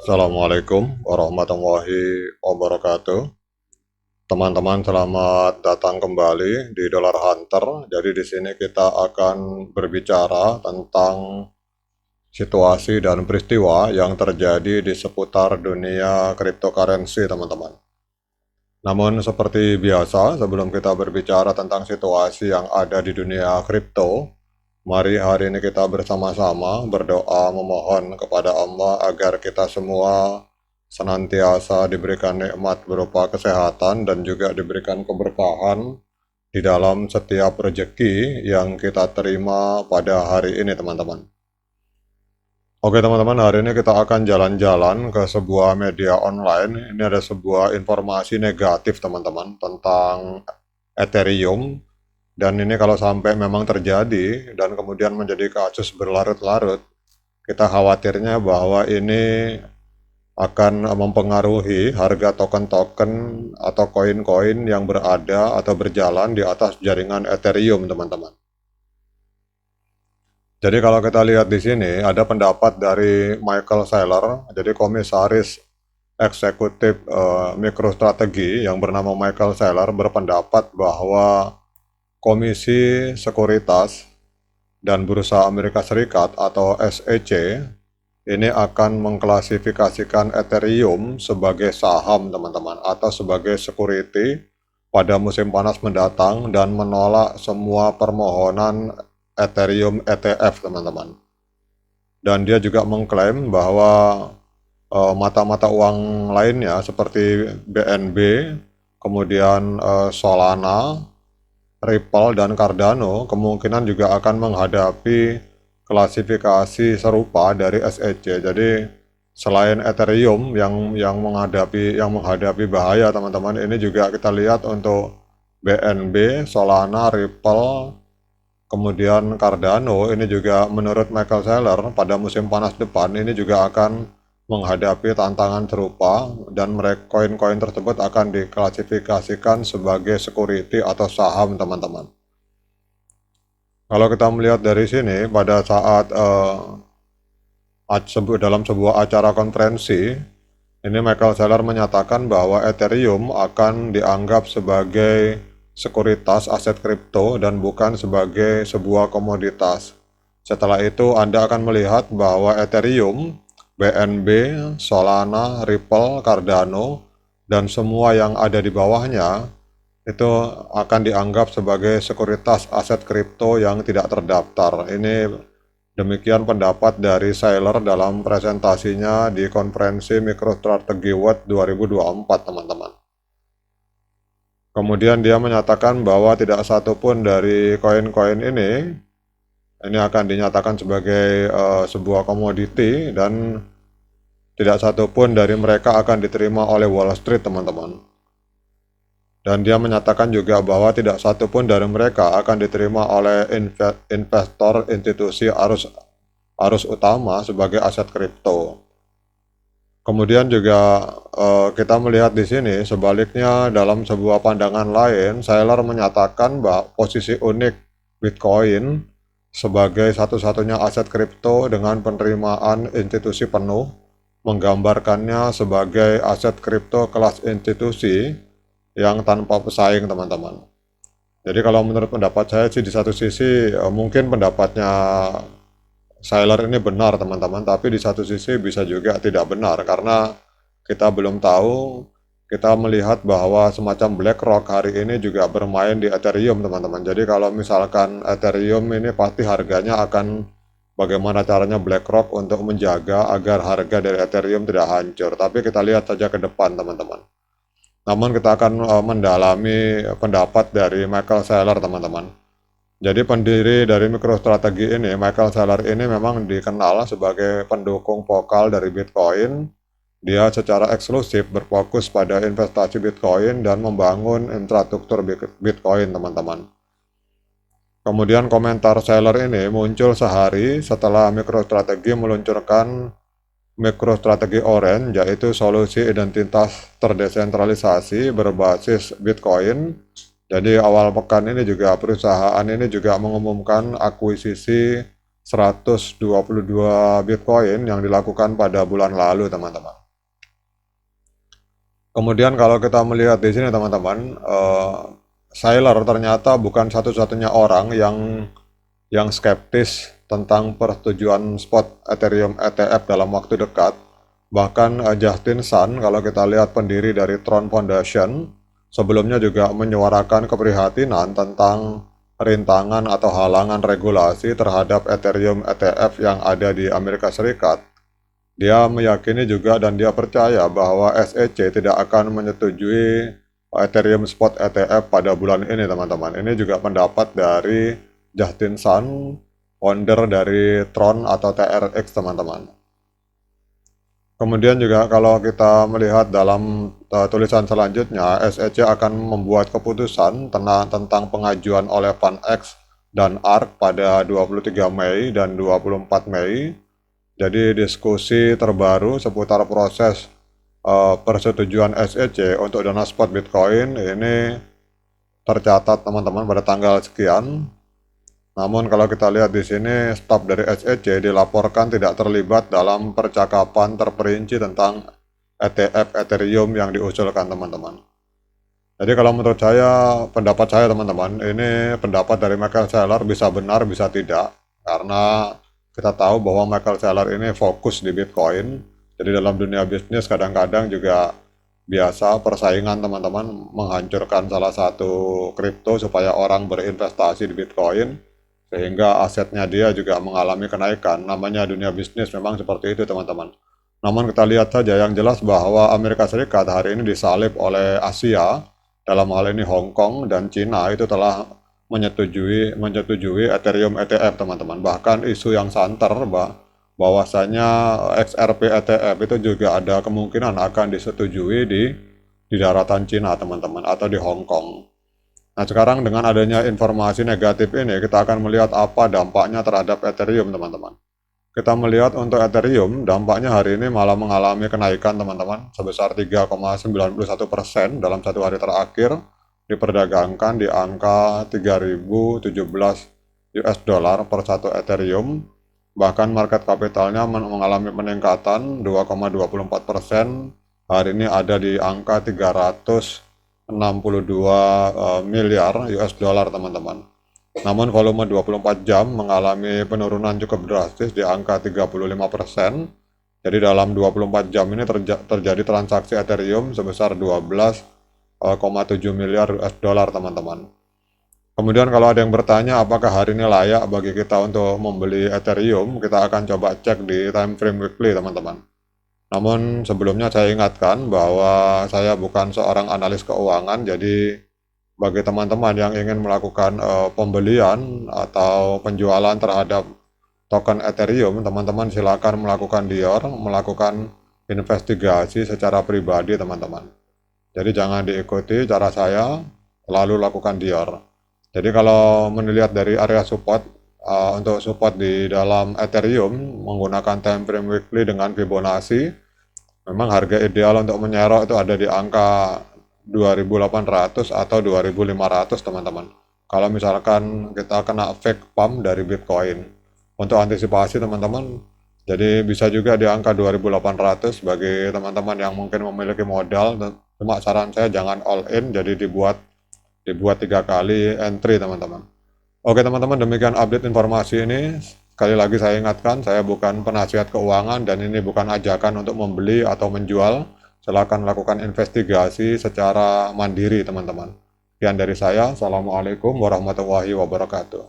Assalamualaikum warahmatullahi wabarakatuh. Teman-teman, selamat datang kembali di Dollar Hunter. Jadi di sini kita akan berbicara tentang situasi dan peristiwa yang terjadi di seputar dunia cryptocurrency, teman-teman. Namun seperti biasa, sebelum kita berbicara tentang situasi yang ada di dunia kripto, mari hari ini kita bersama-sama berdoa memohon kepada Allah agar kita semua senantiasa diberikan nikmat berupa kesehatan dan juga diberikan keberkahan di dalam setiap rezeki yang kita terima pada hari ini, teman-teman. Oke teman-teman, hari ini kita akan jalan-jalan ke sebuah media online. Ini ada sebuah informasi negatif teman-teman tentang Ethereum. Dan ini kalau sampai memang terjadi dan kemudian menjadi kasus berlarut-larut, kita khawatirnya bahwa ini akan mempengaruhi harga token-token atau koin-koin yang berada atau berjalan di atas jaringan Ethereum, teman-teman. Jadi kalau kita lihat di sini ada pendapat dari Michael Saylor, jadi komisaris eksekutif MicroStrategy yang bernama Michael Saylor berpendapat bahwa Komisi Sekuritas dan Bursa Amerika Serikat atau SEC ini akan mengklasifikasikan Ethereum sebagai saham, teman-teman, atau sebagai security pada musim panas mendatang dan menolak semua permohonan Ethereum ETF, teman-teman. Dan dia juga mengklaim bahwa mata-mata uang lainnya seperti BNB, kemudian Solana, Ripple, dan Cardano kemungkinan juga akan menghadapi klasifikasi serupa dari SEC. Jadi selain Ethereum yang menghadapi bahaya, teman-teman, ini juga kita lihat untuk BNB, Solana, Ripple, kemudian Cardano ini juga menurut Michael Saylor pada musim panas depan ini juga akan menghadapi tantangan serupa dan mereka koin-koin tersebut akan diklasifikasikan sebagai security atau saham, teman-teman. Kalau kita melihat dari sini pada saat dalam sebuah acara konferensi ini Michael Saylor menyatakan bahwa Ethereum akan dianggap sebagai sekuritas aset kripto dan bukan sebagai sebuah komoditas. Setelah itu Anda akan melihat bahwa Ethereum, BNB, Solana, Ripple, Cardano, dan semua yang ada di bawahnya itu akan dianggap sebagai sekuritas aset kripto yang tidak terdaftar. Ini demikian pendapat dari Saylor dalam presentasinya di konferensi MicroStrategy World 2024, teman-teman. Kemudian dia menyatakan bahwa tidak satupun dari koin-koin ini akan dinyatakan sebagai sebuah komoditi dan tidak satupun dari mereka akan diterima oleh Wall Street, teman-teman. Dan dia menyatakan juga bahwa tidak satupun dari mereka akan diterima oleh investor institusi arus utama sebagai aset kripto. Kemudian juga kita melihat di sini sebaliknya dalam sebuah pandangan lain, Saylor menyatakan bahwa posisi unik Bitcoin sebagai satu-satunya aset kripto dengan penerimaan institusi penuh, menggambarkannya sebagai aset kripto kelas institusi yang tanpa pesaing, teman-teman. Jadi kalau menurut pendapat saya sih di satu sisi mungkin pendapatnya Saylor ini benar, teman-teman, tapi di satu sisi bisa juga tidak benar karena kita belum tahu. Kita melihat bahwa semacam BlackRock hari ini juga bermain di Ethereum, teman-teman. Jadi kalau misalkan Ethereum ini pasti harganya akan bagaimana caranya BlackRock untuk menjaga agar harga dari Ethereum tidak hancur. Tapi kita lihat saja ke depan, teman-teman. Namun kita akan mendalami pendapat dari Michael Saylor, teman-teman. Jadi pendiri dari MicroStrategy ini, Michael Saylor ini memang dikenal sebagai pendukung vokal dari Bitcoin. Dia secara eksklusif berfokus pada investasi Bitcoin dan membangun infrastruktur Bitcoin, teman-teman. Kemudian komentar Saylor ini muncul sehari setelah MicroStrategy meluncurkan MicroStrategy Orange, yaitu solusi identitas terdesentralisasi berbasis Bitcoin. Jadi awal pekan ini juga perusahaan ini juga mengumumkan akuisisi 122 Bitcoin yang dilakukan pada bulan lalu, teman-teman. Kemudian kalau kita melihat di sini teman-teman, Sailor ternyata bukan satu-satunya orang yang skeptis tentang persetujuan spot Ethereum ETF dalam waktu dekat. Bahkan Justin Sun, kalau kita lihat pendiri dari Tron Foundation, sebelumnya juga menyuarakan keprihatinan tentang rintangan atau halangan regulasi terhadap Ethereum ETF yang ada di Amerika Serikat. Dia meyakini juga dan dia percaya bahwa SEC tidak akan menyetujui Ethereum Spot ETF pada bulan ini, teman-teman. Ini juga pendapat dari Justin Sun, founder dari Tron atau TRX, teman-teman. Kemudian juga kalau kita melihat dalam tulisan selanjutnya, SEC akan membuat keputusan tentang pengajuan oleh FunX dan ARK pada 23 Mei dan 24 Mei. Jadi diskusi terbaru seputar proses persetujuan SEC untuk dana spot Bitcoin ini tercatat teman-teman pada tanggal sekian. Namun kalau kita lihat di sini, staf dari SEC dilaporkan tidak terlibat dalam percakapan terperinci tentang ETF Ethereum yang diusulkan, teman-teman. Jadi kalau menurut saya, pendapat saya teman-teman, ini pendapat dari Michael Saylor bisa benar, bisa tidak. Karena kita tahu bahwa Michael Saylor ini fokus di Bitcoin. Jadi dalam dunia bisnis kadang-kadang juga biasa persaingan teman-teman menghancurkan salah satu kripto supaya orang berinvestasi di Bitcoin. Sehingga asetnya dia juga mengalami kenaikan. Namanya dunia bisnis memang seperti itu teman-teman. Namun kita lihat saja yang jelas bahwa Amerika Serikat hari ini disalib oleh Asia, dalam hal ini Hong Kong dan Cina itu telah menyetujui Ethereum ETF, teman-teman. Bahkan isu yang santer bahwasanya XRP ETF itu juga ada kemungkinan akan disetujui di daratan Cina, teman-teman, atau di Hong Kong. Nah, sekarang dengan adanya informasi negatif ini, kita akan melihat apa dampaknya terhadap Ethereum, teman-teman. Kita melihat untuk Ethereum, dampaknya hari ini malah mengalami kenaikan, teman-teman, sebesar 3,91% dalam satu hari terakhir, diperdagangkan di angka 3.017 US dollar per satu Ethereum. Bahkan market kapitalnya mengalami peningkatan 2,24%, hari ini ada di angka 362 miliar US dollar, teman-teman. Namun volume 24 jam mengalami penurunan cukup drastis di angka 35%. Jadi dalam 24 jam ini terjadi transaksi Ethereum sebesar 12,7 miliar US dollar, teman-teman. Kemudian kalau ada yang bertanya apakah hari ini layak bagi kita untuk membeli Ethereum, kita akan coba cek di time frame weekly, teman-teman. Namun sebelumnya saya ingatkan bahwa saya bukan seorang analis keuangan, jadi bagi teman-teman yang ingin melakukan pembelian atau penjualan terhadap token Ethereum, teman-teman silakan melakukan melakukan investigasi secara pribadi, teman-teman. Jadi jangan diikuti cara saya, lalu lakukan Dior. Jadi kalau melihat dari area support, untuk support di dalam Ethereum menggunakan time frame weekly dengan Fibonacci, memang harga ideal untuk menyerok itu ada di angka 2.800 atau 2.500, teman-teman. Kalau misalkan kita kena fake pump dari Bitcoin. Untuk antisipasi, teman-teman, jadi bisa juga di angka 2.800 bagi teman-teman yang mungkin memiliki modal. Cuma saran saya jangan all in, jadi dibuat 3 kali entry, teman-teman. Oke teman-teman, demikian update informasi ini. Sekali lagi saya ingatkan, saya bukan penasihat keuangan dan ini bukan ajakan untuk membeli atau menjual. Silakan lakukan investigasi secara mandiri, teman-teman. Sekian dari saya. Assalamualaikum warahmatullahi wabarakatuh.